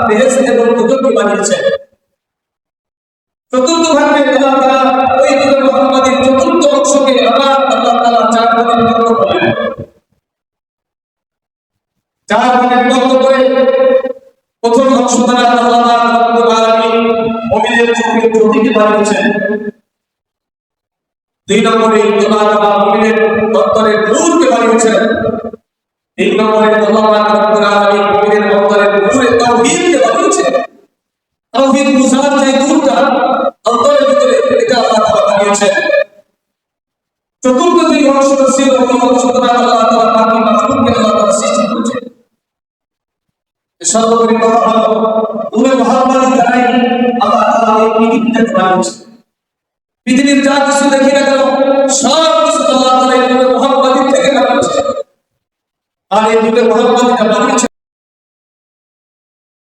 বেহেশত এবং দোজখকে বানিয়েছেন। চতুর্থ ভাগে আল্লাহ তাআলা ওই নূরে মুহাম্মাদের চতুর্থ অংশকে আবার আল্লাহ তাআলা চার ভাগে বিভক্ত করলেন। চার ভাগে বিভক্ত করে প্রথম অংশ দ্বারা আল্লাহ রাব্বুল আলামিন মুমিনের চোখে জ্যোতিকে বানিয়েছেন। দুই নম্বরে আল্লাহ তাআলা মুমিনের অন্তরের নূরকে বানিয়েছেন। তিন নম্বরে আল্লাহ রাব্বুল আলামিন মুমিনের অন্তরের নূরে তাওহীদকে বানিয়েছেন। তাওহীদ বুঝার যে নূরটা অন্তরের ভিতরে, এটা আল্লাহ তাআলা বানিয়েছেন। চতুর্থ যে অংশ ছিল ওই অংশ দ্বারা আল্লাহ তাআলা বাকি মাখলুককে আল্লাহ তাআলা সৃষ্টি করেছেন। সর্বোপরি কথা হলো নূরে মুহাম্মাদের দ্বারাই আল্লাহ তাআলা এই পৃথিবীটাকে বানিয়েছেন। পৃথিবীর যা কিছু দেখি না কেন সব কিছু আল্লাহ তাআলা এই নূরে মুহাম্মাদের থেকে বানিয়েছেন। আর এই নূরে মুহাম্মাদকে বানিয়েছেন